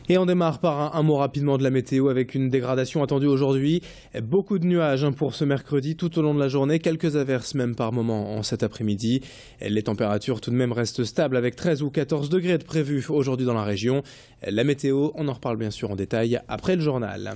Et on démarre par un mot rapidement de la météo avec une dégradation attendue aujourd'hui. Beaucoup de nuages pour ce mercredi tout au long de la journée, quelques averses même par moment en cet après-midi. Les températures tout de même restent stables avec 13 ou 14 degrés de prévus aujourd'hui dans la région. La météo, on en reparle bien sûr en détail après le journal.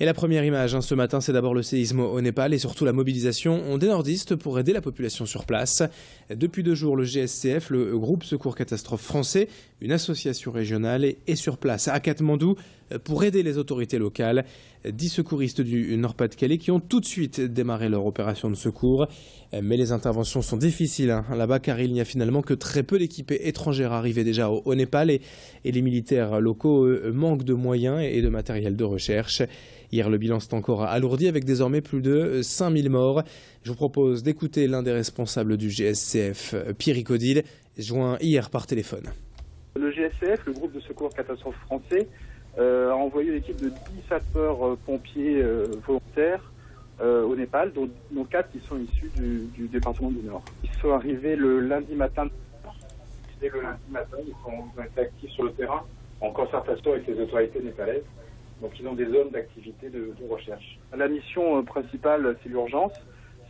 Et la première image ce matin, c'est d'abord le séisme au Népal et surtout la mobilisation des nordistes pour aider la population sur place. Depuis 2 jours, le GSCF, le groupe Secours Catastrophe français, une association régionale, est sur place à Katmandou pour aider les autorités locales. 10 secouristes du Nord-Pas-de-Calais qui ont tout de suite démarré leur opération de secours. Mais les interventions sont difficiles là-bas car il n'y a finalement que très peu d'équipés étrangères arrivées déjà au Népal et les militaires locaux manquent de moyens et de matériel de recherche. Hier, le bilan s'est encore alourdi avec désormais plus de 5000 morts. Je vous propose d'écouter l'un des responsables du GSCF, Pierre Icodil, joint hier par téléphone. Le GSCF, le groupe de secours catastrophe français, a envoyé une équipe de 10 sapeurs-pompiers volontaires au Népal, dont 4 qui sont issus du département du Nord. Ils sont arrivés le lundi matin. Dès le lundi matin, ils ont été actifs sur le terrain en concertation avec les autorités népalaises. Donc ils ont des zones d'activité de recherche. La mission principale, c'est l'urgence,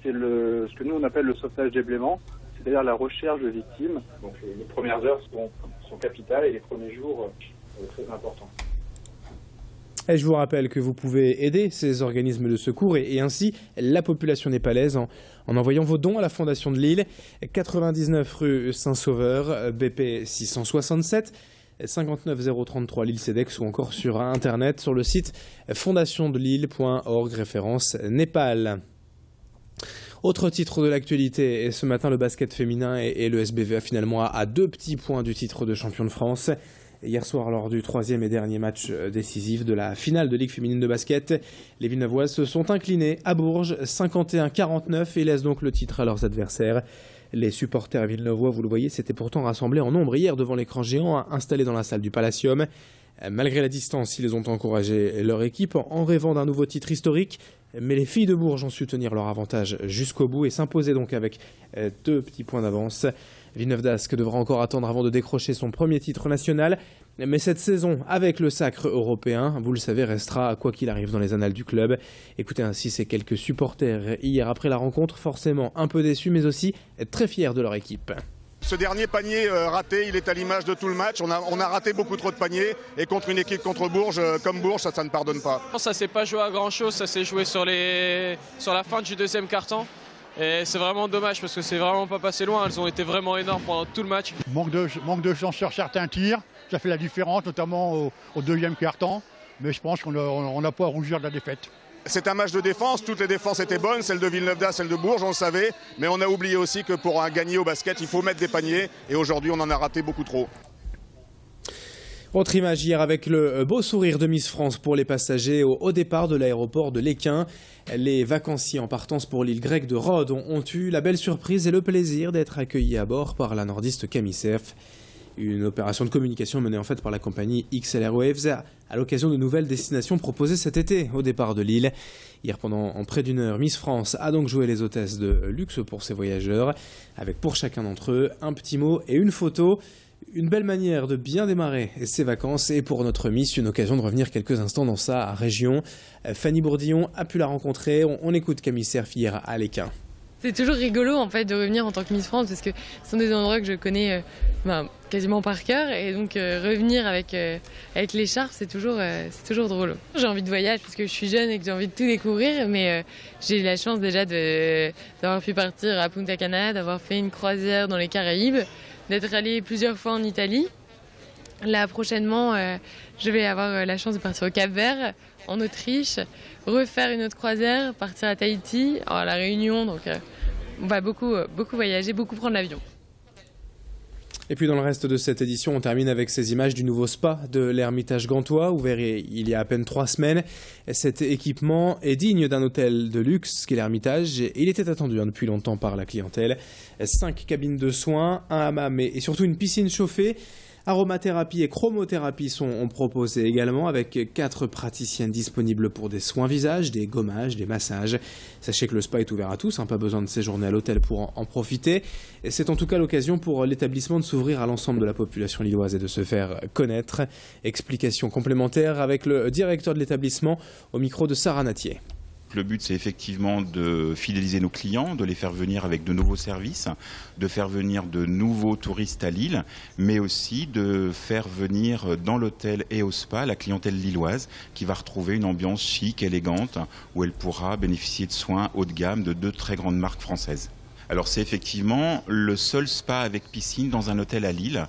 c'est ce que nous on appelle le sauvetage des blêments, c'est-à-dire la recherche de victimes. Donc les premières heures sont capitales et les premiers jours très importants. Et je vous rappelle que vous pouvez aider ces organismes de secours et ainsi la population népalaise en envoyant vos dons à la Fondation de Lille, 99 rue Saint-Sauveur, BP 667. 59 033 Lille CEDEX ou encore sur internet sur le site fondationdelille.org référence Népal. Autre titre de l'actualité, et ce matin le basket féminin et le SBV a finalement à 2 petits points du titre de champion de France. Hier soir, lors du 3e et dernier match décisif de la finale de Ligue féminine de basket, les Villeneuvoises se sont inclinées à Bourges 51-49 et laissent donc le titre à leurs adversaires. Les supporters villeneuvois, vous le voyez, s'étaient pourtant rassemblés en nombre hier devant l'écran géant installé dans la salle du Palacium. Malgré la distance, ils ont encouragé leur équipe en rêvant d'un nouveau titre historique. Mais les filles de Bourges ont su tenir leur avantage jusqu'au bout et s'imposer donc avec 2 petits points d'avance. Villeneuve d'Ascq devra encore attendre avant de décrocher son premier titre national. Mais cette saison, avec le sacre européen, vous le savez, restera quoi qu'il arrive dans les annales du club. Écoutez ainsi ces quelques supporters hier après la rencontre, forcément un peu déçus mais aussi très fiers de leur équipe. Ce dernier panier raté, il est à l'image de tout le match. On a raté beaucoup trop de paniers et contre une équipe contre Bourges, comme Bourges, ça ne pardonne pas. Ça s'est pas joué à grand chose, ça s'est joué sur la fin du deuxième quart-temps. Et c'est vraiment dommage parce que c'est vraiment pas passé loin, elles ont été vraiment énormes pendant tout le match. Manque de chance sur certains tirs, ça fait la différence, notamment au deuxième quart-temps. Mais je pense qu'on n'a pas à rougir de la défaite. C'est un match de défense, toutes les défenses étaient bonnes, celle de Villeneuve d'Ascq, celle de Bourges, on le savait. Mais on a oublié aussi que pour gagner au basket, il faut mettre des paniers. Et aujourd'hui, on en a raté beaucoup trop. Autre image hier avec le beau sourire de Miss France pour les passagers au départ de l'aéroport de Léquin. Les vacanciers en partance pour l'île grecque de Rhodes ont eu la belle surprise et le plaisir d'être accueillis à bord par la nordiste Camille Cerf. Une opération de communication menée en fait par la compagnie XL Airwaves à l'occasion de nouvelles destinations proposées cet été au départ de l'île. Hier pendant près d'1 heure, Miss France a donc joué les hôtesses de luxe pour ses voyageurs, avec pour chacun d'entre eux un petit mot et une photo. Une belle manière de bien démarrer ses vacances et pour notre Miss, une occasion de revenir quelques instants dans sa région. Fanny Bourdillon a pu la rencontrer, on écoute Camille Cerf hier à Léquin. C'est toujours rigolo en fait de revenir en tant que Miss France parce que ce sont des endroits que je connais quasiment par cœur et donc revenir avec l'écharpe c'est toujours drôle. J'ai envie de voyage parce que je suis jeune et que j'ai envie de tout découvrir mais j'ai eu la chance déjà d'avoir pu partir à Punta Cana, d'avoir fait une croisière dans les Caraïbes, d'être allée plusieurs fois en Italie. Là prochainement je vais avoir la chance de partir au Cap-Vert, en Autriche, refaire une autre croisière, partir à Tahiti, à La Réunion, donc on va beaucoup voyager, beaucoup prendre l'avion. Et puis dans le reste de cette édition, on termine avec ces images du nouveau spa de l'Ermitage Gantois, ouvert il y a à peine 3 semaines. Cet équipement est digne d'un hôtel de luxe qu'est l'Ermitage et il était attendu depuis longtemps par la clientèle. 5 cabines de soins, un hammam et surtout une piscine chauffée. Aromathérapie et chromothérapie sont proposées également, avec 4 praticiennes disponibles pour des soins visage, des gommages, des massages. Sachez que le spa est ouvert à tous, pas besoin de séjourner à l'hôtel pour en profiter. C'est en tout cas l'occasion pour l'établissement de s'ouvrir à l'ensemble de la population lilloise et de se faire connaître. Explication complémentaire avec le directeur de l'établissement au micro de Sarah Natier. Le but, c'est effectivement de fidéliser nos clients, de les faire venir avec de nouveaux services, de faire venir de nouveaux touristes à Lille, mais aussi de faire venir dans l'hôtel et au spa la clientèle lilloise qui va retrouver une ambiance chic, élégante, où elle pourra bénéficier de soins haut de gamme de 2 très grandes marques françaises. Alors c'est effectivement le seul spa avec piscine dans un hôtel à Lille,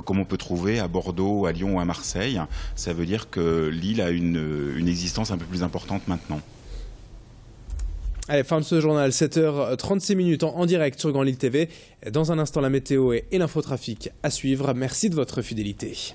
comme on peut trouver à Bordeaux, à Lyon ou à Marseille. Ça veut dire que Lille a une existence un peu plus importante maintenant. Allez, fin de ce journal, 7h36 en direct sur Grand Lille TV. Dans un instant, la météo et l'infotrafic à suivre. Merci de votre fidélité.